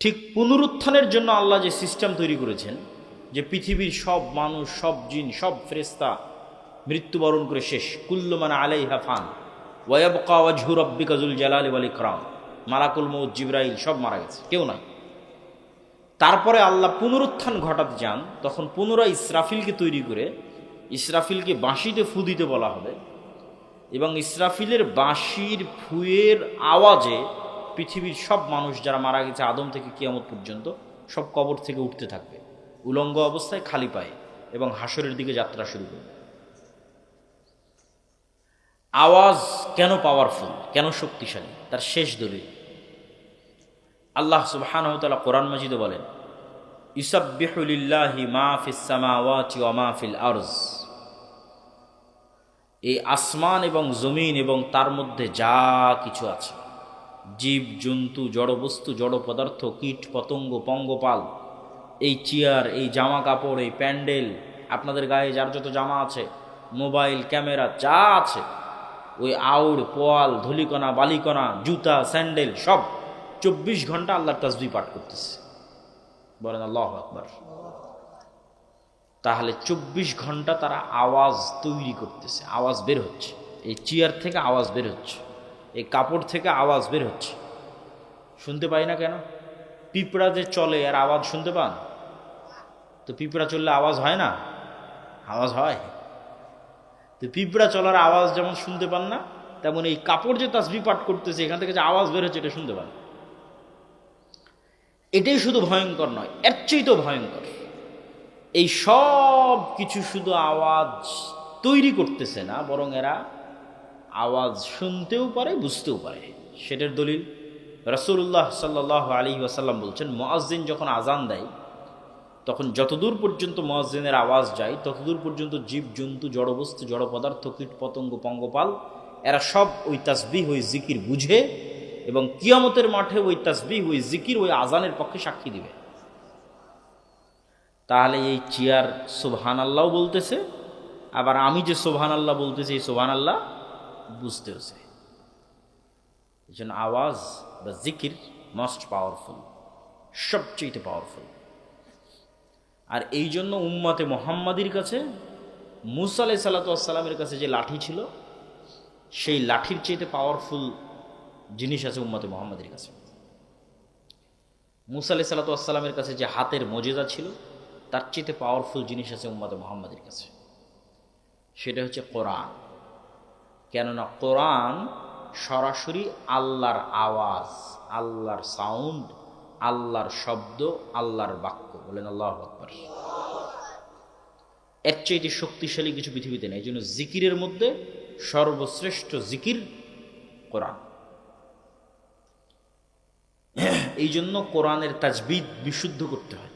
ঠিক পুনরুত্থানের জন্য আল্লাহ যে সিস্টেম তৈরি করেছেন, যে পৃথিবীর সব মানুষ, সব জিন, সব ফেরেশতা মৃত্যুবরণ করে শেষ, কুল্লু মান আলাইহা ফান ওয়া ইয়াবকা ওয়াজহু রাব্বিকা যুল জালালি ওয়াল ইকরাম, মালাকুল মউত, জিবরাইল সব মারা গেছে, কেউ নাই। তারপরে আল্লাহ পুনরুত্থান ঘটাতে চান, তখন পুনরায় ইসরাফিলকে তৈরি করে ইসরাফিলকে বাঁশিতে ফু দিতে বলা হবে, এবং ইসরাফিলের বাঁশির ফুয়ের আওয়াজে পৃথিবীর সব মানুষ যারা মারা গেছে আদম থেকে কিয়ামত পর্যন্ত সব কবর থেকে উঠতে থাকবে উলঙ্গ অবস্থায়, খালি পায়ে, এবং হাসরের দিকে যাত্রা শুরু করবে। আওয়াজ কেন পাওয়ারফুল, কেন শক্তিশালী, তার শেষ দলিল আল্লাহ সুবহানাহু ওয়া তাআলা কোরআন মাজিদে বলেন, ইউসাব্বিহু লিল্লাহি মা ফিস সামাওয়াতি ওয়া মা ফিল আরজ। এই আসমান এবং জমিন এবং তার মধ্যে যা কিছু আছে, জীব জন্তু, জড়বস্তু, জড় পদার্থ, কীট পতঙ্গ, পঙ্গপাল, এই চেয়ার, এই জামা কাপড়, এই প্যান্ডেল, আপনাদের গায়ে যার যত জামা আছে, মোবাইল, ক্যামেরা, যা আছে, ওই আউড়, পোয়াল, ধুলিকণা, বালিকণা, জুতা, স্যান্ডেল, সব 24 ঘন্টা আল্লাহর তাসবিহ পাঠ করতেছে। বলেন আল্লাহু আকবার। তাহলে 24 ঘন্টা তারা আওয়াজ তৈরি করতেছে, আওয়াজ বের হচ্ছে, এই চেয়ার থেকে আওয়াজ বের হচ্ছে, এই কাপড় থেকে আওয়াজ বের হচ্ছে। শুনতে পাই না কেন? পিঁপড়া যে চলে আর আওয়াজ শুনতে পান? তো পিঁপড়া চললে আওয়াজ হয় না? আওয়াজ হয়। তো পিঁপড়া চলার আওয়াজ যেমন শুনতে পান না, তেমন এই কাপড় যে তাসবিহ পাঠ করতেছে এখান থেকে যে আওয়াজ বের হচ্ছে এটা শুনতে পান। এটাই শুধু ভয়ঙ্কর নয়, এর চেয়েও ভয়ঙ্কর, এই সব কিছু শুধু আওয়াজ তৈরি করতেছে না, বরং এরা আওয়াজ শুনতেও পারে, বুঝতেও পারে। সেটার দলিল রাসূলুল্লাহ সাল্লাল্লাহু আলাইহি ওয়াসাল্লাম বলছেন, মুয়াজ্জিন যখন আজান দেয় তখন যতদূর পর্যন্ত মুয়াজ্জিনের আওয়াজ যায় ততদূর পর্যন্ত জীব জন্তু, জড়বস্তু, জড় পদার্থ, কীট পতঙ্গ, পঙ্গপাল, এরা সব ওই তাসবিহ, ওই জিকির বুঝে, এবং কিয়ামতের মাঠে ওই তাসবিহ, ওই জিকির, ওই আজানের পক্ষে সাক্ষী দিবে। তাহলে এই চেয়ার সুবহানাল্লাহ বলতেছে, আবার আমি যে সুবহানাল্লাহ বলতেছি এই সুবহানাল্লাহ বুঝতেছে। এই জন্য আওয়াজ বা জিকির মোস্ট পাওয়ারফুল, সবচেয়ে পাওয়ারফুল। আর এই জন্য উম্মতে মুহাম্মাদির কাছে মুসা আলাইহিস সালাতু ওয়াস সালামের কাছে যে লাঠি ছিল, সেই লাঠির চেয়ে পাওয়ারফুল জিনিস আছে উম্মতে মুহাম্মাদির কাছে। মুসা আলাইহিস সালাতু ওয়াস সালামের কাছে যে হাতের মুজিজা ছিল, তার চেয়ে পাওয়ারফুল জিনিস আছে উম্মতে মুহাম্মাদির কাছে, সেটা হচ্ছে কোরআন। কেননা কোরআন সরাসরি আল্লাহর আওয়াজ, আল্লাহর সাউন্ড, আল্লাহর শব্দ, আল্লাহর বাক্য। বলেন আল্লাহু আকবার। এর চাইতে শক্তিশালী কিছু পৃথিবীতে নেই। এই জন্য জিকিরের মধ্যে সর্বশ্রেষ্ঠ জিকির কোরআন। এই জন্য কোরআনের তাজবিদ বিশুদ্ধ করতে হয়।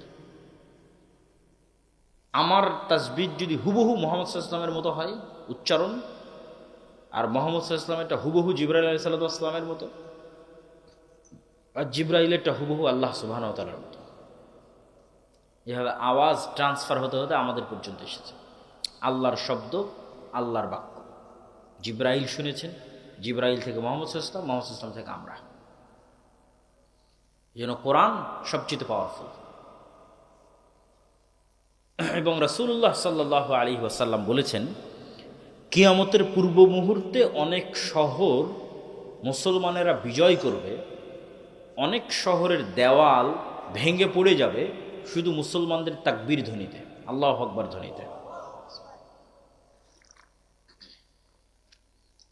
আমার তাসবিহ যদি হুবহু মুহাম্মদ সাল্লাল্লাহু আলাইহি ওয়াসাল্লামের মতো হয় উচ্চারণ, আর মুহাম্মদ সাল্লাল্লাহু আলাইহি ওয়াসাল্লামেরটা হুবহু জিবরাইল আলাইহিস সালামের মতো, আর জিবরাইলেরটা হুবহু আল্লাহ সুবহানাহু ওয়া তাআলার মতো, এভাবে আওয়াজ ট্রান্সফার হতে হতে আমাদের পর্যন্ত এসেছে। আল্লাহর শব্দ, আল্লাহর বাক্য। জিবরাইল শুনেছেন, জিবরাইল থেকে মুহাম্মদ সাল্লাল্লাহু আলাইহি ওয়াসাল্লাম, মুহাম্মদ সাল্লাল্লাহু আলাইহি ওয়াসাল্লাম থেকে আমরা। এই জন্য কোরআন সবচেয়ে পাওয়ারফুল। এবং রাসূলুল্লাহ সাল্লাল্লাহু আলাইহি ওয়াসাল্লাম বলেছেন, কিয়ামতের পূর্ব মুহূর্তে অনেক শহর মুসলমানেরা বিজয় করবে, অনেক শহরের দেওয়াল ভেঙে পড়ে যাবে শুধু মুসলমানদের তাকবীর ধ্বনিতে, আল্লাহু আকবার ধ্বনিতে,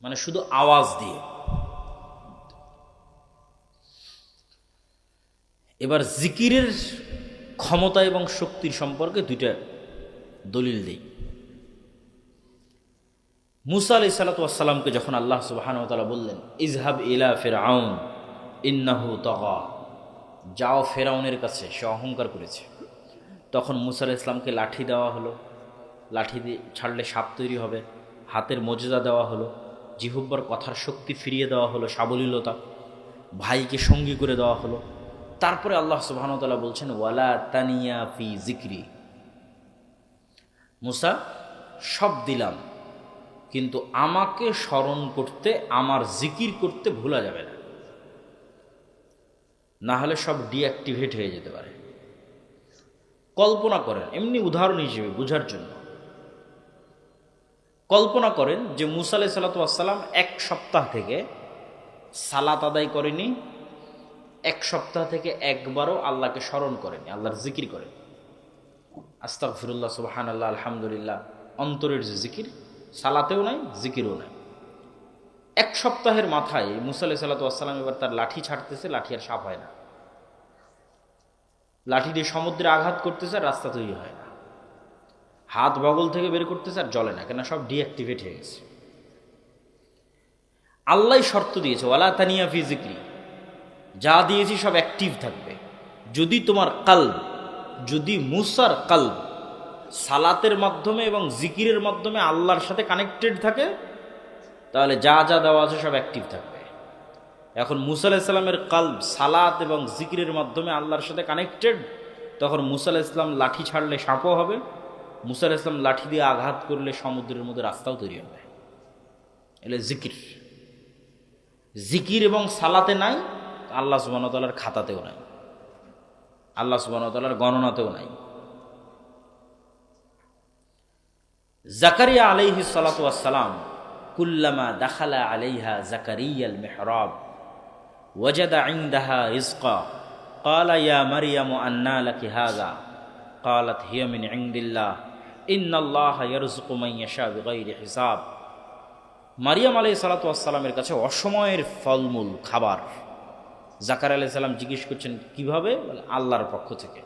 মানে শুধু আওয়াজ দিয়ে। এবার জিকিরের ক্ষমতা এবং শক্তির সম্পর্কে দুইটা দলিল দেই। মুসা আলাইহিস সালাতু ওয়াস সালামকে যখন আল্লাহ সুবহানাহু ওয়া তাআলা বললেন, ইযহাব ইলা ফিরআউন ইন্নাহু তাগা, যাও ফেরাউনের কাছে, সে অহংকার করেছে, তখন মুসা আলাইহিস সালামকে লাঠি দেওয়া হলো, লাঠি দিয়ে ছাড়লে সাপ তৈরি হবে, হাতের মুজিজা দেওয়া হলো, জিহ্বার কথার শক্তি ফিরিয়ে দেওয়া হলো, সাবলীলতা, ভাইকে সঙ্গী করে দেওয়া হলো। তারপরে আল্লাহ সুবহানাহু ওয়া তাআলা বলছেন, ওয়ালা তানিয়া ফি যিকরি, মুসা সব দিলাম, কিন্তু আমাকে স্মরণ করতে, আমার জিকির করতে ভোলা যাবে না। না হলে সব ডিঅ্যাক্টিভেট হয়ে যেতে পারে। কল্পনা করেন, এমনি উদাহরণ হিসেবে বোঝার জন্য, কল্পনা করেন যে মুসা আলাইহিস সালাতু ওয়াস সালাম 1 সপ্তাহ থেকে সালাত আদায় করেনি, 1 সপ্তাহ থেকে একবারও আল্লাহকে স্মরণ করেনি, আল্লাহর জিকির করেন, আস্তাগফিরুল্লাহ, সুবহানাল্লাহ, আলহামদুলিল্লাহ, অন্তরের যে জিকির, সালাতেও নাই, জিকিরও নাই। 1 সপ্তাহের মাথায় মুসা আলাইহিস সালাতু ওয়াস সালাম এবার তার লাঠি ছাড়তেছে, লাঠি আর সাফ হয় না, লাঠি দিয়ে সমুদ্রে আঘাত করতেছে আর রাস্তা তৈরি হয় না, হাত বগল থেকে বের করতেছে আর জ্বলে না, কেন সব ডিঅ্যাক্টিভেট হয়ে গেছে। আল্লাহ শর্ত দিয়েছে, ওয়ালা তানিয়া ফি যিকরি, যা দিয়েছি সব অ্যাক্টিভ থাকবে। যদি তোমার কালব, যদি মুসার কালব সালাতের মাধ্যমে এবং জিকিরের মাধ্যমে আল্লাহর সাথে কানেক্টেড থাকে, তাহলে যা যা দেওয়া আছে সব অ্যাক্টিভ থাকবে। এখন মুসা আলাইহিস সালামের কালব সালাত এবং জিকিরের মাধ্যমে আল্লাহর সাথে কানেক্টেড, তখন মুসা আলাইহিস সালাম লাঠি ছাড়লে সাপও হবে, মুসা আলাইহিস সালাম লাঠি দিয়ে আঘাত করলে সমুদ্রের মধ্যে রাস্তাও তৈরি হবে। এলে জিকির, জিকির এবং সালাতে নাই, আল্লাহ সুবহানাহু ওয়া তাআলার খাতাতেও নাই, আল্লাহ সুবহানাহু ওয়া তাআলার গণনাতেও নাই। জাকারিয়া আলাইহিস সালাতু ওয়াস সালাম কুল্লামা দাখালা আলাইহা জাকারিয়াল মিহরাব ওয়াজাদা ইনদাহা রিজকা ক্বালা ইয়া মারইয়ামু আন্না লাকি হাযা ক্বালাত হিয়া মিন ইনদিল্লাহ ইন্নাল্লাহা ইয়ারযুকু মান ইয়াশা বিগাইরি হিসাব। মারিয়াম আলাইহিস সালাতু ওয়াস সালামের কাছে অসময়ের ফলমূল খাবার। জাকারিয়া আলাইহিস সালাম জিজ্ঞেস করছেন কিভাবে? বলে আল্লাহর পক্ষ থেকে।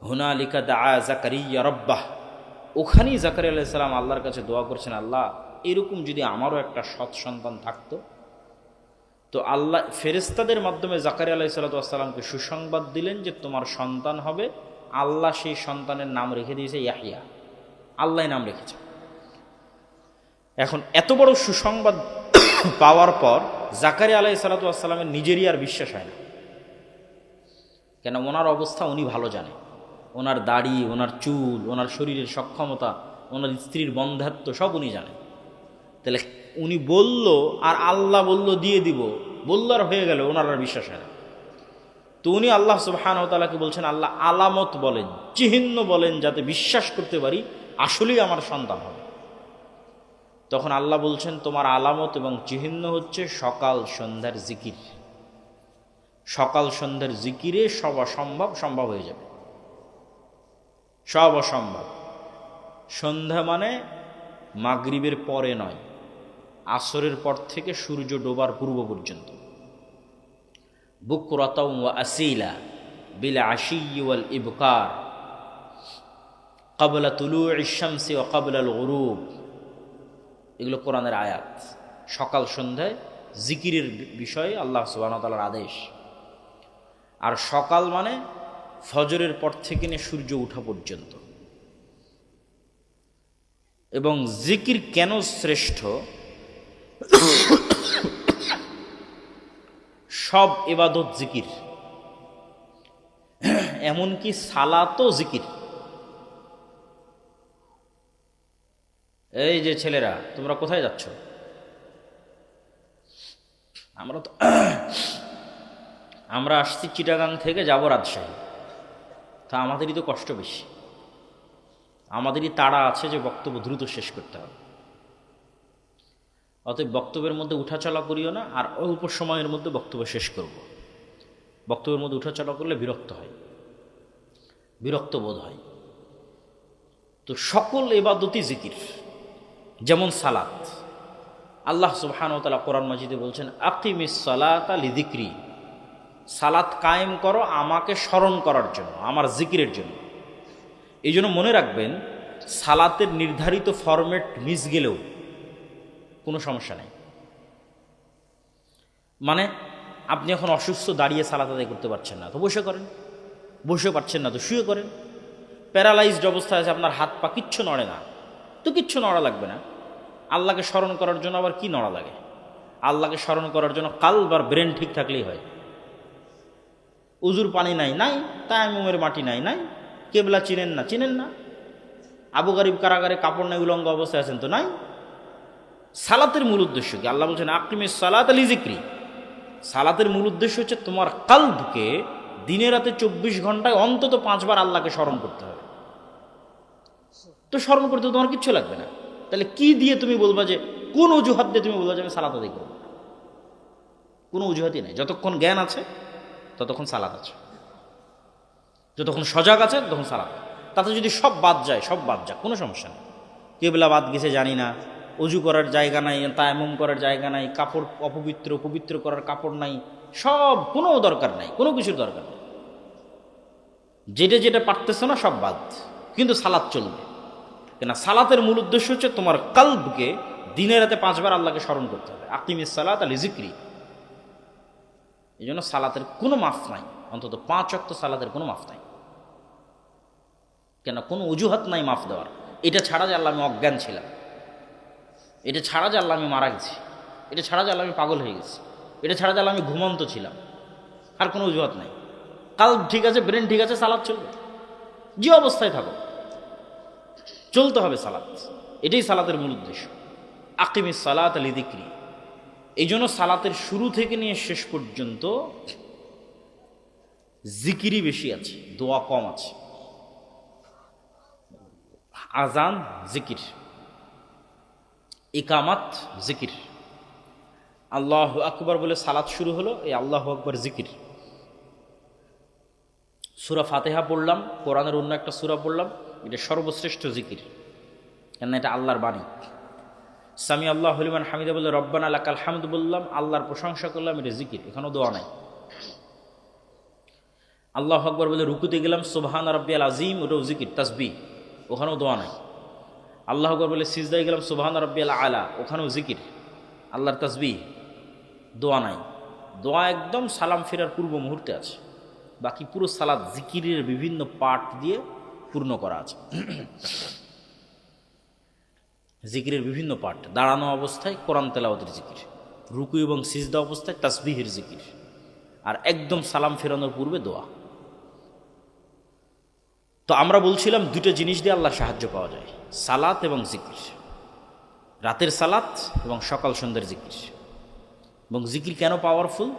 হুনালিকা দাআ জাকারিয়া রাব্বাহ, ওখানেই জাকারিয়া আলাইহিস সালাম আল্লাহর কাছে দোয়া করছেন, আল্লাহ এরকম যদি আমারও একটা সৎ সন্তান থাকতো। তো আল্লাহ ফেরেশতাদের মাধ্যমে জাকারিয়া আলাইহিস সালাতু ওয়াস সালামকে সুসংবাদ দিলেন যে তোমার সন্তান হবে। আল্লাহ সেই সন্তানের নাম রেখে দিয়েছে ইয়াহইয়া, আল্লাহ নাম রেখেছে। এখন এত বড় সুসংবাদ পাওয়ার পর জাকারিয়া আলাইহিস সালাতু ওয়াস সালামের নিজেরই আর বিশ্বাস হয় না, কেন ওনার অবস্থা উনি ভালো জানে, ওনার দাড়ি, ওনার চুল, ওনার শরীরের সক্ষমতা, ওনার স্ত্রীর বন্ধ্যাত্ব সব উনি জানেন। তাহলে উনি বলল আর আল্লাহ বলল দিয়ে দিব, বলল আর হয়ে গেল, ওনার আর বিশ্বাস হয় না। তো উনি আল্লাহ সুবহানাহু ওয়া তাআলাকে বলছেন, আল্লাহ আলামত বলেন, চিহ্ন বলেন, যাতে বিশ্বাস করতে পারি আসলেই আমার সন্তান হবে। তখন আল্লাহ বলছেন, তোমার আলামত এবং চিহ্ন হচ্ছে সকাল সন্ধ্যার জিকির। সকাল সন্ধ্যার জিকিরে সব অসম্ভব সম্ভব হয়ে যাবে, সব অসম্ভব। সন্ধ্যা মানে মাগরিবের পরে নয়, আসরের পর থেকে সূর্য ডোবার পূর্ব পর্যন্ত। বুকরাতাও ওয়া আসিলা বিল আশিয়্যি ওয়াল ইবকার ক্বাবলা তুলুইশ শামসি ওয়া ক্বাবলাল গুরুব, এগুলো কোরআনের আয়াত। সকাল সন্ধ্যায় জিকিরের বিষয়ে আল্লাহ সুবহানাহু ওয়া তাআলার আদেশ। আর সকাল মানে ফজরের পর থেকে নিয়ে সূর্য ওঠা পর্যন্ত। এবং জিকির কেন শ্রেষ্ঠ? সব ইবাদত জিকির, এমনকি সালাতও জিকির। এই যে ছেলেরা, তোমরা কোথায় যাচ্ছ? আমরা আসছি চিটাগাং থেকে, যাব রাজশাহী। তা আমাদেরই তো কষ্ট বেশি, আমাদেরই তাড়া আছে যে বক্তব্য দ্রুত শেষ করতে হবে। অতএব বক্তব্যের মধ্যে উঠাচলা করিও না, আর অল্প সময়ের মধ্যে বক্তব্য শেষ করব। বক্তব্যের মধ্যে উঠাচলা করলে বিরক্ত হয়, বিরক্ত বোধ হয়। তো সকল ইবাদতই জিকির। যেমন সালাত, আল্লাহ সুবহানাহু ওয়া তাআলা কোরআন মাজিদে বলছেন, আকিমিস সালাতা লিযিকরি, সালাত কায়েম করো আমাকে স্মরণ করার জন্য, আমার জিকিরের জন্য। এই জন্য মনে রাখবেন, সালাতের নির্ধারিত ফরম্যাট মিস গেলেও কোনো সমস্যা নেই। মানে আপনি এখন অসুস্থ, দাঁড়িয়ে সালাত আদায় করতে পারছেন না, তো বসে করেন। বসে পারছেন না তো শুয়ে করেন। প্যারালাইজড অবস্থায় আছে, আপনার হাত পা কিচ্ছু নড়ে না, তো কিচ্ছু নড়া লাগবে না। আল্লাহকে স্মরণ করার জন্য আবার কি নড়া লাগে? আল্লাহকে স্মরণ করার জন্য কালব আর ব্রেন ঠিক থাকলেই হয়। উজুর পানি নাই, নাই। তায়াম্মুমের মাটি নাই, নাই। কেবলা চিনেন না, চিনেন না। আবু গারিব কারাগারে কাপড় নাই, উলঙ্গ অবস্থায় আছেন, তো নাই। সালাতের মূল উদ্দেশ্য কি? আল্লাহ বলছেন, আকিমিস সালাতা লিযিকরি, সালাতের মূল উদ্দেশ্য হচ্ছে তোমার কালবকে দিনে রাতে 24 ঘন্টায় অন্তত 5 বার আল্লাহকে স্মরণ করতে হবে। তো স্মরণ করতে তোমার কিচ্ছু লাগবে না, তাহলে কি দিয়ে তুমি বলবা যে, কোন অজুহাত দিয়ে তুমি বলবা যে আমি সালাত আদায় করবো? কোনো অজুহাতই নেই। যতক্ষণ জ্ঞান আছে ততক্ষণ সালাত আছে, যতক্ষণ সজাগ আছে তখন সালাত। তাতে যদি সব বাদ যায়, সব বাদ যাক, কোনো সমস্যা নেই। কেবলা বাদ গেছে জানি না, অজু করার জায়গা নাই, তায়াম্মুম করার জায়গা নাই, কাপড় অপবিত্র, পবিত্র করার কাপড় নাই, সব কোনো দরকার নাই, কোনো কিছুর দরকার নেই। যেটা যেটা পারতেছে না সব বাদ, কিন্তু সালাত চলবে। কেন? সালাতের মূল উদ্দেশ্য হচ্ছে তোমার কালবকে দিনে রাতে 5 বার আল্লাহকে স্মরণ করতে হবে। আকিমিস সালাত আলি যিকরি। এই জন্য সালাতের কোনো মাফ নাই, অন্তত 5 ওয়াক্ত সালাতের কোনো মাফ নাই। কেন? কোনো অজুহাত নাই মাফ দেওয়ার। এটা ছাড়া যে আল্লাহ আমি অজ্ঞান ছিলাম, এটা ছাড়া যে আল্লাহ আমি মারা গেছি, এটা ছাড়া যে আল্লাহ আমি পাগল হয়ে গেছি, এটা ছাড়া যে আল্লাহ আমি ঘুমন্ত ছিলাম, আর কোনো অজুহাত নাই। কালব ঠিক আছে, ব্রেন ঠিক আছে, সালাত চলবে। যে অবস্থায় থাকো চলতে হবে সালাত। এটাই সালাতের মূল উদ্দেশ্য। আকিমিস সালাত আলি যিকরি। এই জন্য সালাতের শুরু থেকে নিয়ে শেষ পর্যন্ত জিকিরই বেশি আছে, দোয়া কম আছে। আজান জিকির, ইকামাত জিকির, আল্লাহু আকবার বলে সালাত শুরু হলো, এই আল্লাহু আকবার জিকির। সূরা ফাতিহা পড়লাম, কোরআনের অন্য একটা সূরা পড়লাম, এটা সর্বশ্রেষ্ঠ জিকির, কেন এটা আল্লাহর বাণী। সামি আল্লাহু লিমান হামিদা বলে রব্বানা লাকাল হামদ বললাম, আল্লাহর প্রশংসা করলাম, এটা জিকির, এখানেও দোয়া নাই। আল্লাহু আকবার বলে রুকুতে গেলাম, সুবহানা রাব্বিয়াল আযীম, ওটাও জিকির, তাসবিহ, ওখানেও দোয়া নাই। আল্লাহু আকবার বলে সিজদায় গেলাম, সুবহানা রাব্বিয়াল আলা, ওখানেও জিকির, আল্লাহর তাসবিহ, দোয়া নাই। দোয়া একদম সালাম ফেরার পূর্ব মুহূর্তে আছে। বাকি পুরো সালাত জিকিরের বিভিন্ন পার্ট দিয়ে পূর্ণ করা আছে। জিকিরের বিভিন্ন পার্ট, দাঁড়ানো অবস্থায় কোরআন তেলাওয়াতের জিকির, রুকু এবং সিজদা অবস্থায় তাসবিহের জিকির, আর একদম সালাম ফেরানোর পূর্বে দোয়া। তো আমরা বলছিলাম দুটো জিনিস দিয়ে আল্লাহর সাহায্য পাওয়া যায়, সালাত এবং জিকির। রাতের সালাত এবং সকাল সন্ধ্যার জিকির। এবং জিকির কেন পাওয়ারফুল,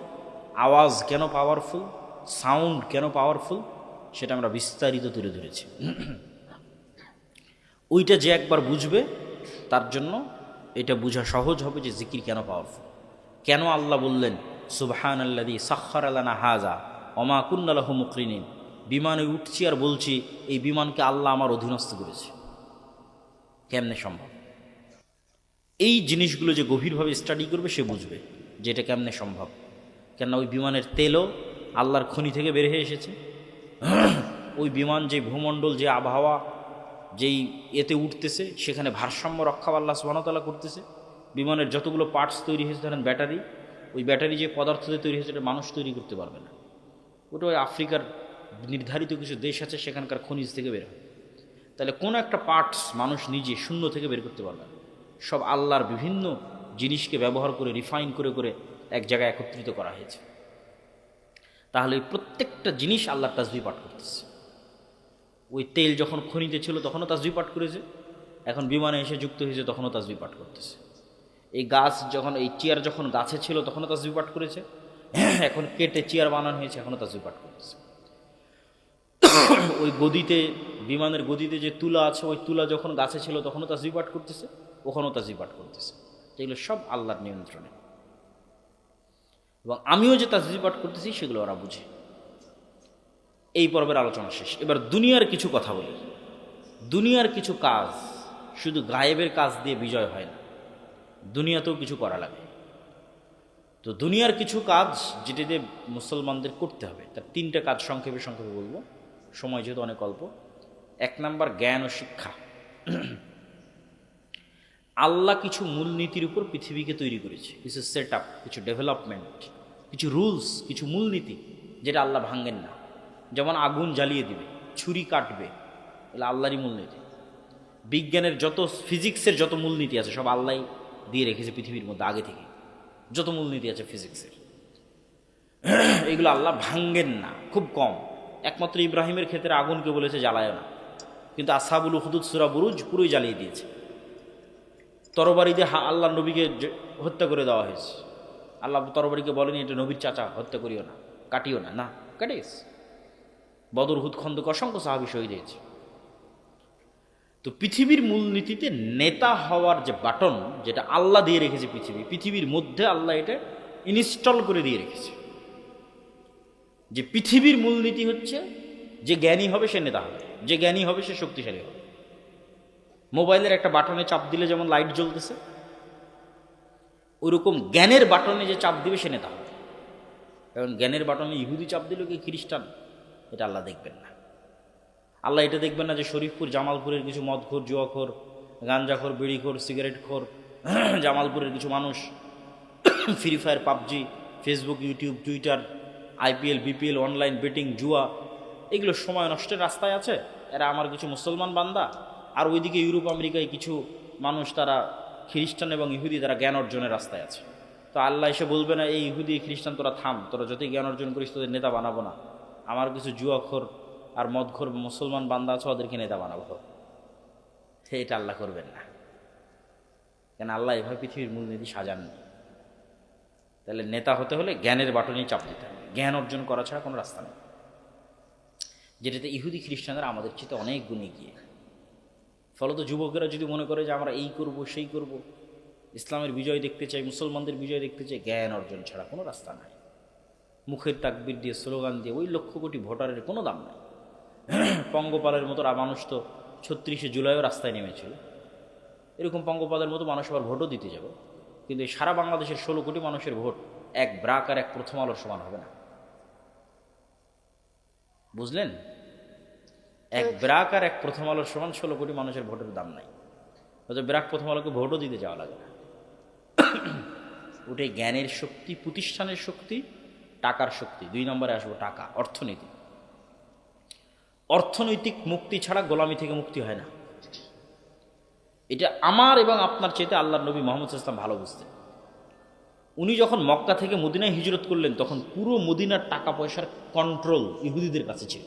আওয়াজ কেন পাওয়ারফুল, সাউন্ড কেন পাওয়ারফুল, সেটা আমরা বিস্তারিত তুলে ধরেছি। ওইটা যে একবার বুঝবে তার জন্য এটা বোঝা সহজ হবে যে জিকির কেন পাওয়ারফুল। কেন আল্লাহ বললেন সুবহানাল্লাযী সাখখারা লানা হাযা ওমা কুন্না লাহু মুকরিনিন। বিমানে উঠছি আর বলছি এই বিমানকে আল্লাহ আমার অধীনস্থ করেছে। কেমনে সম্ভব? এই জিনিসগুলো যে গভীরভাবে স্টাডি করবে সে বুঝবে যে এটা কেমনে সম্ভব। কেননা ওই বিমানের তেলও আল্লাহর খনি থেকে বের হয়ে এসেছে। ওই বিমান যে ভূমণ্ডল, যে আবহাওয়া, যেই এতে উঠতেছে, সেখানে ভারসাম্য রক্ষা আল্লাহ সুবহানাহু ওয়া তাআলা করতেছে। বিমানের যতগুলো পার্টস তৈরি হয়েছে, ধরেন ব্যাটারি, ওই ব্যাটারি যে পদার্থ দিয়ে তৈরি হয়েছে এটা মানুষ তৈরি করতে পারবে না। ওটা ওই আফ্রিকার নির্ধারিত কিছু দেশ আছে সেখানকার খনিজ থেকে বের হয়। তাহলে কোনো একটা পার্টস মানুষ নিজে শূন্য থেকে বের করতে পারবে না। সব আল্লাহর বিভিন্ন জিনিসকে ব্যবহার করে রিফাইন করে করে এক জায়গায় একত্রিত করা হয়েছে। তাহলে এই প্রত্যেকটা জিনিস আল্লাহর তাসবিহ পাঠ করতেছে। ওই তেল যখন খনিতে ছিল তখনও তাসবিহ পাঠ করেছে, এখন বিমানে এসে যুক্ত হয়েছে তখনও তাসবিহ পাঠ করতেছে। এই গাছ যখন, এই চেয়ার যখন গাছে ছিল তখনও তাসবিহ পাঠ করেছে, এখন কেটে চেয়ার বানানো হয়েছে এখনও তাসবিহ পাঠ করতেছে। ওই গদিতে, বিমানের গদিতে যে তুলা আছে, ওই তুলা যখন গাছে ছিল তখনও তাসবিহ পাঠ করতেছে, ওখানেও তাসবিহ পাঠ করতেছে। এগুলো সব আল্লাহর নিয়ন্ত্রণে। এবং আমিও যে তাসবিহ পাঠ করতেছি সেগুলো ওরা বুঝে। এই পর্বের আলোচনা শেষ। এবার দুনিয়ার কিছু কথা বলি। দুনিয়ার কিছু কাজ শুধু গায়েবের কাজ দিয়ে বিজয় হয় না, দুনিয়াতেও কিছু করা লাগে। তো দুনিয়ার কিছু কাজ যেটা দিয়ে মুসলমানদের করতে হবে, তার 3টে কাজ সংক্ষেপে সংক্ষেপে বলবো, সময় যেহেতু অনেক অল্প। 1 নাম্বার জ্ঞান ও শিক্ষা। আল্লাহ কিছু মূলনীতির উপর পৃথিবীকে তৈরি করেছে, কিছু সেট আপ, কিছু ডেভেলপমেন্ট, কিছু রুলস, কিছু মূলনীতি যেটা আল্লাহ ভাঙেন না। যেমন আগুন জ্বালিয়ে দিবে, ছুরি কাটবে, এগুলো আল্লাহরই মূলনীতি। বিজ্ঞানের যত, ফিজিক্সের যত মূলনীতি আছে সব আল্লাহ দিয়ে রেখেছে পৃথিবীর মধ্যে আগে থেকে। যত মূলনীতি আছে ফিজিক্সের, এগুলো আল্লাহ ভাঙ্গেন না, খুব কম। একমাত্র ইব্রাহিমের ক্ষেত্রে আগুনকে বলেছে জ্বালায় না, কিন্তু আসহাবুল উখদুদ সূরা বুরুজ পুরোই জ্বালিয়ে দিয়েছে। তরবারি দিয়ে আল্লাহ নবীকে হত্যা করে দেওয়া হয়েছে। আল্লাহ তরবারিকে বলেনি এটা নবীর চাচা, হত্যা করিও না, কাটিও না, না কাটে গেছে। বদর, হুদ, খন্দক অসংখ্য সাহাবী শহীদ হয়েছে। তো পৃথিবীর মূলনীতিতে নেতা হওয়ার যে বাটন, যেটা আল্লাহ দিয়ে রেখেছে পৃথিবীর মধ্যে আল্লাহ এটা ইনস্টল করে দিয়ে রেখেছে, যে পৃথিবীর মূলনীতি হচ্ছে যে জ্ঞানী হবে সে নেতা হবে, যে জ্ঞানী হবে সে শক্তিশালী হবে। মোবাইলের একটা বাটনে চাপ দিলে যেমন লাইট জ্বলতেছে, ওইরকম জ্ঞানের বাটনে যে চাপ দিবে সে নেতা হবে। কারণ জ্ঞানের বাটনে ইহুদি চাপ দিল কি খ্রিস্টান, এটা আল্লাহ দেখবেন না। আল্লাহ এটা দেখবেন না যে শরীফপুর জামালপুরের কিছু মদখোর, জুয়াখোর, গাঞ্জাখোর, বিড়িখোর, সিগারেটখোর জামালপুরের কিছু মানুষ free fire, PUBG, Facebook, YouTube, Twitter, IPL, BPL, online betting, জুয়া, এগুলো সময় নষ্টের রাস্তায় আছে। এরা আমার কিছু মুসলমান বান্দা। আর ওইদিকে ইউরোপ আমেরিকায় কিছু মানুষ, তারা খ্রিস্টান এবং ইহুদি, তারা জ্ঞান অর্জনের রাস্তায় আছে। তো আল্লাহ এসে বলবে না এই ইহুদি খ্রিস্টান তোরা থাম, তোরা যতই জ্ঞান অর্জন করিস তোদের নেতা বানাবো না। আমার কিছু জুয়াখোর আর মদখোর মুসলমান বান্দা আছে, ওদেরকে নেতা বানাবো। এটা আল্লাহ করবেন না, কেন আল্লাহ এভাবে পৃথিবীর মূলনীতি সাজাননি। তাহলে নেতা হতে হলে জ্ঞানের বাটনেই চাপ দিতে হবে, জ্ঞান অর্জন করা ছাড়া কোনো রাস্তা নেই। যেটাতে ইহুদি খ্রিস্টানরা আমাদের চেয়ে অনেক গুণে গিয়ে। ফলত যুবকেরা যদি মনে করে যে আমরা এই করব সেই করব, ইসলামের বিজয় দেখতে চাই, মুসলমানদের বিজয় দেখতে চাই, জ্ঞান অর্জন ছাড়া কোনো রাস্তা নাই। মুখের তাকবির দিয়ে, স্লোগান দিয়ে ওই লক্ষ কোটি ভোটারের কোনো দাম নাই। পঙ্গপালের মতো মানুষ তো ৩৬শে জুলাইও রাস্তায় নেমেছিল। এরকম পঙ্গপালের মতো মানুষ আবার ভোটও দিতে যাবে, কিন্তু সারা বাংলাদেশের ১৬ কোটি মানুষের ভোট এক ব্রাক আর এক প্রথম আলোর সমান হবে না। বুঝলেন? এক ব্রাক আর এক প্রথম আলোর সমান ১৬ কোটি মানুষের ভোটের দাম নাই। হয়তো ব্রাক প্রথম আলোকে ভোটও দিতে যাওয়া লাগে না। ওটাই জ্ঞানের শক্তি, প্রতিষ্ঠানের শক্তি, টাকার শক্তি। ২ নম্বরে আসবো টাকা, অর্থনীতি। অর্থনৈতিক মুক্তি ছাড়া গোলামি থেকে মুক্তি হয় না। এটা আমার এবং আপনার চেয়ে আল্লাহর নবী মুহাম্মদ সাল্লাল্লাহু আলাইহি ওয়াসাল্লাম ভালো বুঝতেন। উনি যখন মক্কা থেকে মদিনায় হিজরত করলেন, তখন পুরো মদিনার টাকা পয়সার কন্ট্রোল ইহুদিদের কাছে ছিল।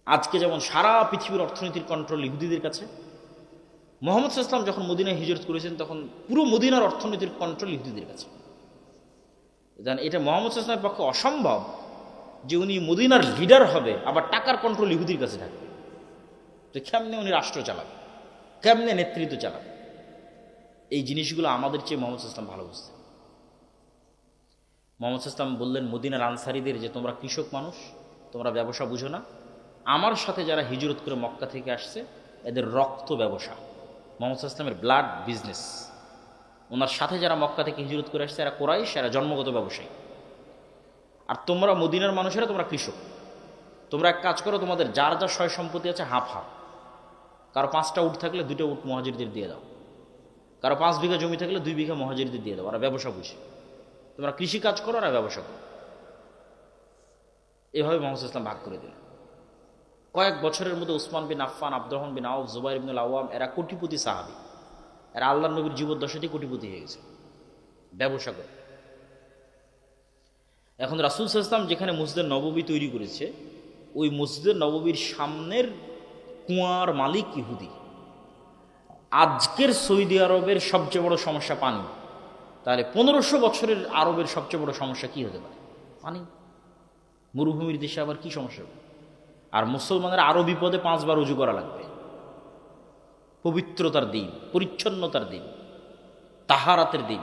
আজকে যেমন সারা পৃথিবীর অর্থনীতির কন্ট্রোল ইহুদিদের কাছে, মুহাম্মদ সাল্লাল্লাহু আলাইহি ওয়াসাল্লাম যখন মদিনায় হিজরত করেছেন তখন পুরো মদিনার অর্থনীতির কন্ট্রোল ইহুদিদের কাছে। এটা মুহাম্মদ সাল্লাল্লাহু আলাইহি ওয়াসাল্লামের পক্ষে অসম্ভব যে উনি মদিনার লিডার হবে আবার টাকার কন্ট্রোল ইহুদির কাছে থাকবে। তো কেমনে উনি রাষ্ট্র চালাবে, কেমনে নেতৃত্ব চালাবে? এই জিনিসগুলো আমাদের চেয়ে মুহাম্মদ সাল্লাল্লাহু আলাইহি ওয়াসাল্লাম ভালো বুঝতেন। মুহাম্মদ সাল্লাল্লাহু আলাইহি ওয়াসাল্লাম বললেন মদিনার আনসারীদের যে তোমরা কৃষক মানুষ, তোমরা ব্যবসা বুঝো না। আমার সাথে যারা হিজরত করে মক্কা থেকে আসছে এদের রক্ত ব্যবসা, মুহাম্মদ সাল্লাল্লাহু আলাইহি ওয়াসাল্লামের ব্লাড বিজনেস। ওনার সাথে যারা মক্কা থেকে হিজরত করে আসছে এরা কুরাইশ, এরা জন্মগত ব্যবসায়ী। আর তোমরা মদিনার মানুষেরা তোমরা কৃষক। তোমরা এক কাজ করো, তোমাদের যার যা সয় সম্পত্তি আছে হাফ হাফ। কারো 5টা উট থাকলে 2টা উট মুহাজিরদের দিয়ে দাও, কারো 5 বিঘা জমি থাকলে 2 বিঘা মুহাজিরদের দিয়ে দাও। ওরা ব্যবসা বুঝে, তোমরা কৃষি কাজ করো, ওরা ব্যবসা করো। এভাবে মুহাম্মদ সাল্লাল্লাহু আলাইহি ওয়াসাল্লাম ভাগ করে দিলেন। কয়েক বছরের মধ্যে উসমান বিন আফফান, আব্দুররহমান বিন আউফ, জুবাইর ইবনুল আওয়াম, এরা কোটিপতি সাহাবী। এরা আল্লাহর নবীর জীবদ্দশাতেই কোটিপতি হয়ে গেছে ব্যবসা করে। এখন রাসূল সাল্লাল্লাহু আলাইহি ওয়াসাল্লাম যেখানে মসজিদে নববী তৈরি করেছে, ওই মসজিদে নববীর সামনের কুয়ার মালিক ইহুদি। আজকের সৌদি আরবের সবচেয়ে বড় সমস্যা পানি, তাহলে 1500 বছরের আরবের সবচেয়ে বড় সমস্যা কি হতে পারে? পানি। মরুভূমির দেশে আবার কি সমস্যা হবে? আর মুসলমানের আরো বিপদে 5 বার উজু করা লাগবে। পবিত্রতার দিন, পরিচ্ছন্নতার দিন, তাহারাতের দিন।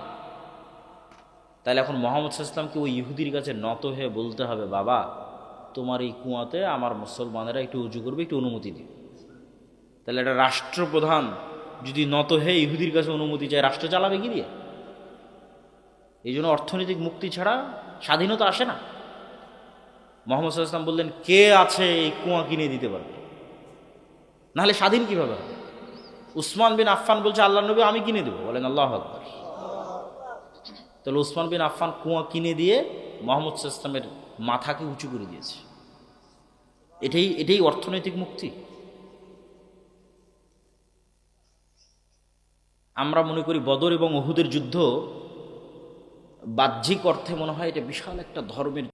তাহলে এখন মুহাম্মদ সাল্লাল্লাহু আলাইহি ওয়াসাল্লামকে ওই ইহুদির কাছে নত হয়ে বলতে হবে, বাবা তোমার এই কুয়াতে আমার মুসলমানেরা একটু উজু করবে, একটু অনুমতি দিবে। তাহলে একটা রাষ্ট্রপ্রধান যদি নত হয়ে ইহুদির কাছে অনুমতি চায়, রাষ্ট্র চালাবে কি দিয়ে? এই জন্য অর্থনৈতিক মুক্তি ছাড়া স্বাধীনতা আসে না। মুহাম্মদ সাল্লাল্লাহু আলাইহি ওয়াসাল্লাম বললেন, কে আছে এই কুয়া কিনে দিতে পারবে? নাহলে স্বাধীন কিভাবে হবে? উসমান বিন আফফান বলছে আল্লাহর নবী আমি কিনে দেবো। বলেন আল্লাহু আকবার। তাহলে উসমান বিন আফফান কুয়া কিনে দিয়ে মুহাম্মদ সাল্লাল্লাহু আলাইহি ওয়াসাল্লামের মাথাকে উঁচু করে দিয়েছে। এটাই অর্থনৈতিক মুক্তি। আমরা মনে করি বদর এবং উহুদের যুদ্ধ বাহ্যিক অর্থে মনে হয় এটা বিশাল একটা ধর্মের